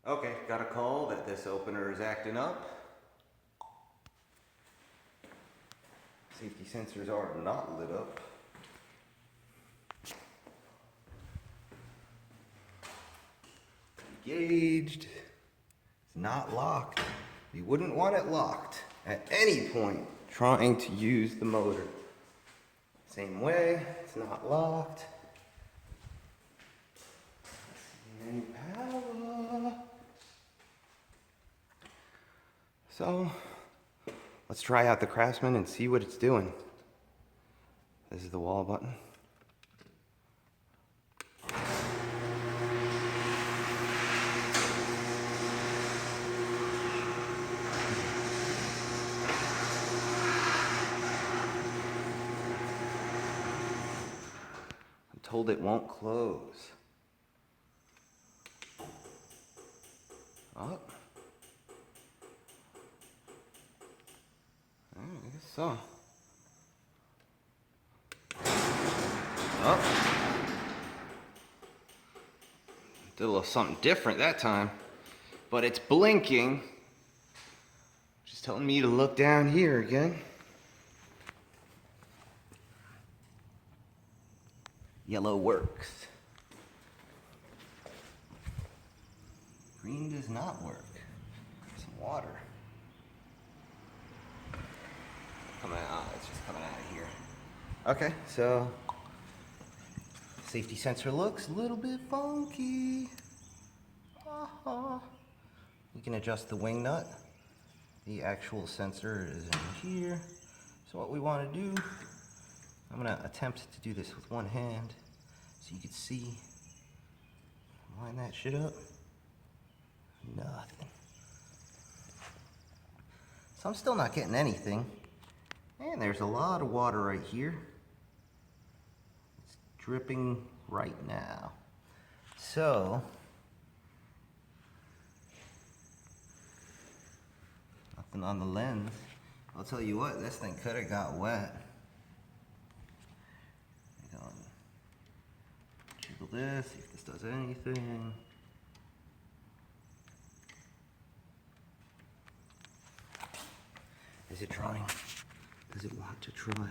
Okay, got a call that this opener is acting up. Safety sensors are not lit up. Engaged. It's not locked. You wouldn't want it locked at any point trying to use the motor. Same way, it's not locked. And power. So, let's try out the Craftsman and see what it's doing. This is the wall button. I'm told it won't close. Oh. I guess so. Oh. Did a little something different that time. But it's blinking. Just telling me to look down here again. Yellow works. Green does not work. Some water. Coming out, it's just coming out of here. Okay, so safety sensor looks a little bit funky. You can adjust the wing nut. The actual sensor is in here. So what we want to do, I'm going to attempt to do this with one hand so you can see. Line that shit up. Nothing. So I'm still not getting anything. And there's a lot of water right here. It's dripping right now. So, nothing on the lens. I'll tell you what, this thing could have got wet. Jiggle this, see if this does anything. Is it trying? Does it want to try?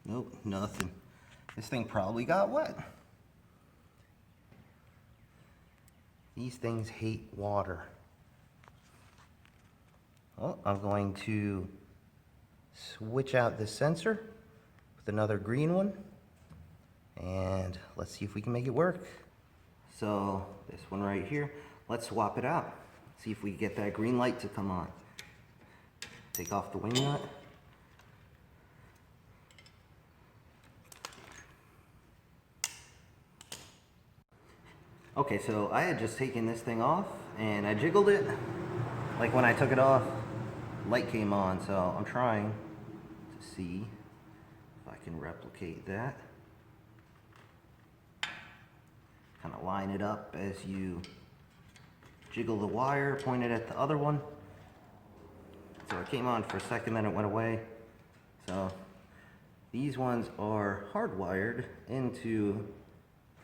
Nope, nothing. This thing probably got wet. These things hate water. Well, I'm going to switch out this sensor with another green one. And let's see if we can make it work. So this one right here, let's swap it out. See if we can get that green light to come on. Take off the wing nut. Okay, so I had just taken this thing off and I jiggled it. Like when I took it off, light came on, so I'm trying to see if I can replicate that. Kind of line it up as you jiggle the wire, point it at the other one. So it came on for a second, then it went away. So these ones are hardwired into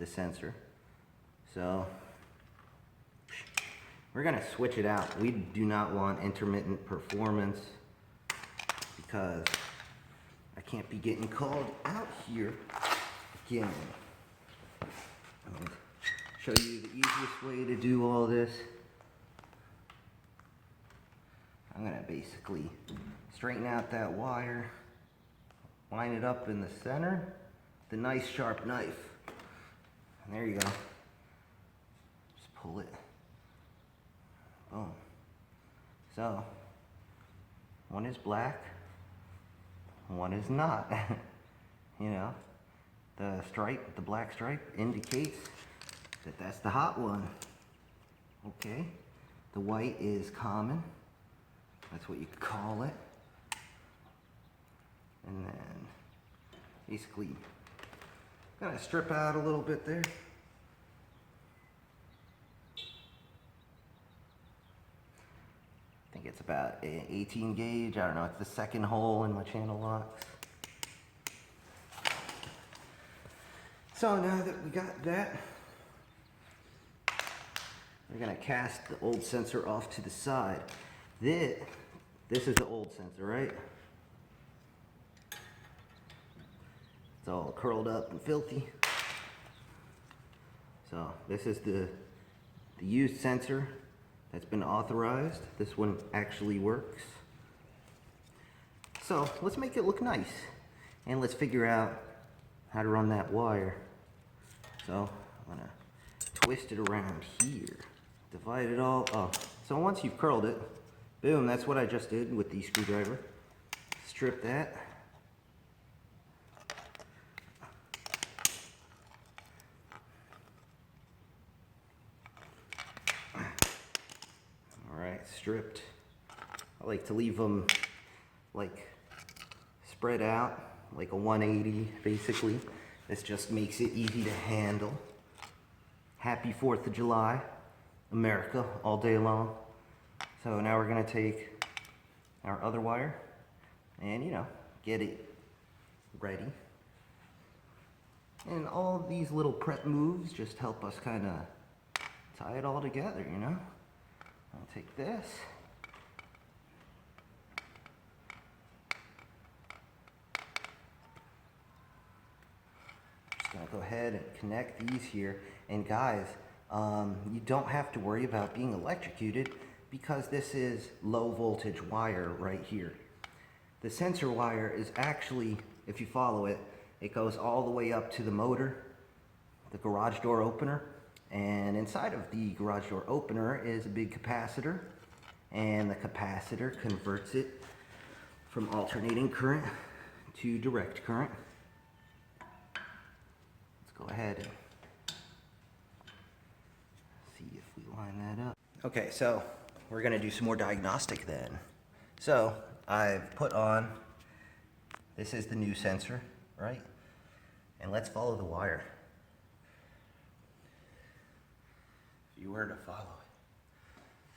the sensor. So we're gonna switch it out. We do not want intermittent performance because I can't be getting called out here again. I'm gonna show you the easiest way to do all this. I'm gonna basically straighten out that wire, line it up in the center, the nice sharp knife. And there you go. Just pull it. Boom. So, one is black, one is not. You know, the stripe, the black stripe indicates that that's the hot one. Okay, the white is common. That's what you could call it. And then basically gonna strip out a little bit there. I think it's about an 18 gauge. I don't know, it's the second hole in my channel locks. So now that we got that, we're gonna cast the old sensor off to the side. This is the old sensor, right? It's all curled up and filthy. So this is the used sensor that's been authorized. This one actually works. So let's make it look nice, and let's figure out how to run that wire. So I'm gonna twist it around here, divide it all up. So once you've curled it, boom, that's what I just did with the screwdriver. Strip that. Alright, stripped. I like to leave them like spread out, like a 180 basically. This just makes it easy to handle. Happy 4th of July, America, all day long. So now we're gonna take our other wire and, you know, get it ready. And all of these little prep moves just help us kind of tie it all together, you know? I'll take this. Just gonna go ahead and connect these here. And guys, you don't have to worry about being electrocuted because this is low voltage wire right here. The sensor wire is actually, if you follow it, it goes all the way up to the motor, the garage door opener. And inside of the garage door opener is a big capacitor, and the capacitor converts it from alternating current to direct current. Let's go ahead and see if we line that up. Okay, so we're gonna do some more diagnostic then. So I've put on, this is the new sensor, right? And let's follow the wire. If you were to follow it,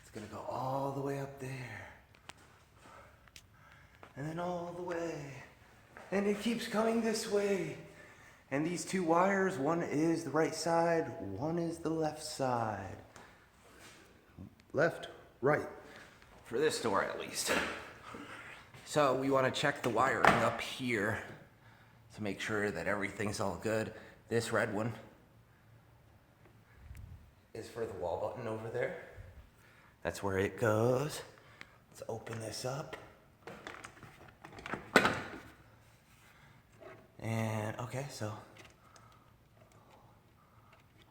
it's gonna go all the way up there. And then all the way. And it keeps coming this way. And these two wires, one is the right side, one is the left side. Left, right. For this door at least. So we want to check the wiring up here to make sure that everything's all good. This red one is for the wall button over there. That's where it goes. Let's open this up. And okay, so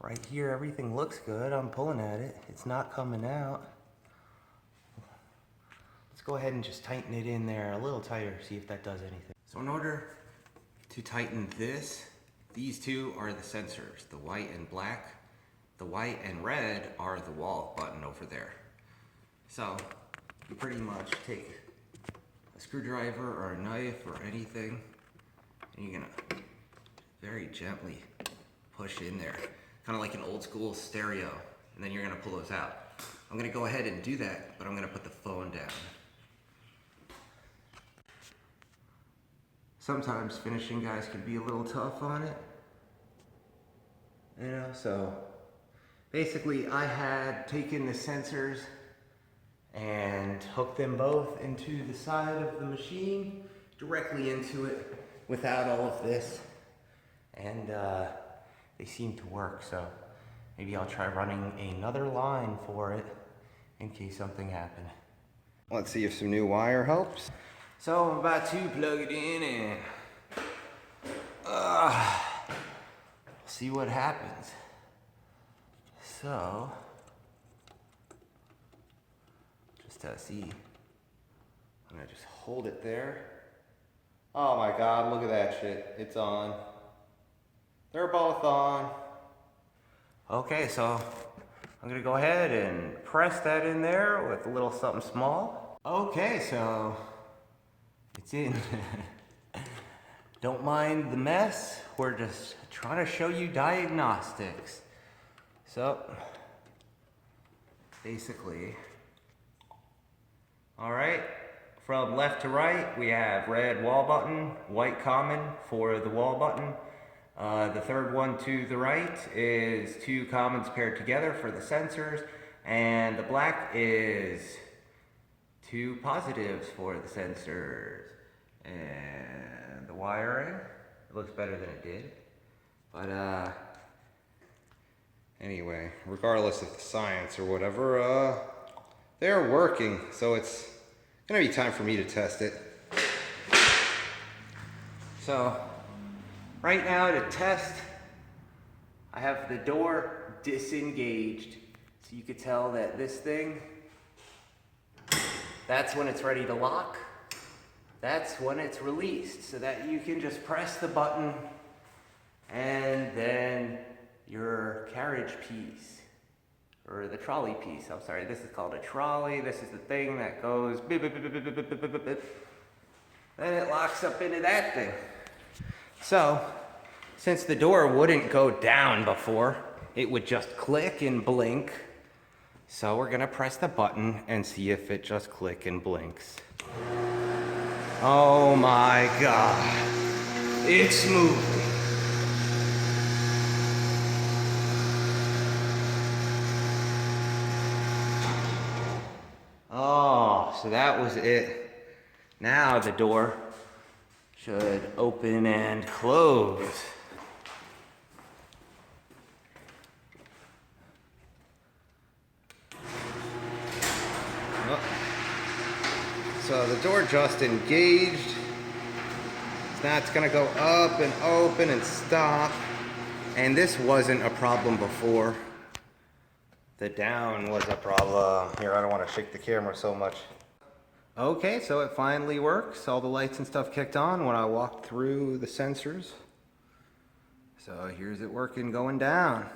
right here, everything looks good. I'm pulling at it. It's not coming out. Let's go ahead and just tighten it in there a little tighter, see if that does anything. So in order to tighten this, these two are the sensors, the white and black. The white and red are the wall button over there. So you pretty much take a screwdriver or a knife or anything, and you're gonna very gently push in there, kind of like an old school stereo, and then you're gonna pull those out. I'm gonna go ahead and do that, but I'm gonna put the phone down. Sometimes finishing guys can be a little tough on it, you know, so basically I had taken the sensors and hooked them both into the side of the machine, directly into it without all of this, and they seem to work, so maybe I'll try running another line for it in case something happened. Let's see if some new wire helps. So I'm about to plug it in and see what happens. So, just to see, I'm gonna just hold it there. Oh my God, look at that shit, it's on. They're both on. Okay, so I'm gonna go ahead and press that in there with a little something small. Okay, so it's in. Don't mind the mess. We're just trying to show you diagnostics. So, basically, all right, from left to right, we have red wall button, white common for the wall button, The third one to the right is two commons paired together for the sensors, and the black is two positives for the sensors. And the wiring, it looks better than it did. But anyway, regardless of the science or whatever, they're working, so it's gonna be time for me to test it. So right now to test, I have the door disengaged. So you could tell that this thing, that's when it's ready to lock. That's when it's released, so that you can just press the button and then your carriage piece, or the trolley piece, I'm sorry, this is called a trolley. This is the thing that goes beep, beep, beep, beep, beep, beep, beep, beep, beep. Then it locks up into that thing. So, since the door wouldn't go down before, it would just click and blink. So we're gonna press the button and see if it just click and blinks. Oh my God, it's moving. Oh, so that was it. Now the door should open and close. So the door just engaged. Now it's gonna go up and open and stop. And this wasn't a problem before. The down was a problem. Here, I don't want to shake the camera so much. Okay, so it finally works. All the lights and stuff kicked on when I walked through the sensors. So here's it working, going down.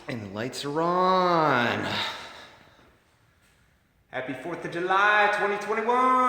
And the lights are on. Happy 4th of July, 2021.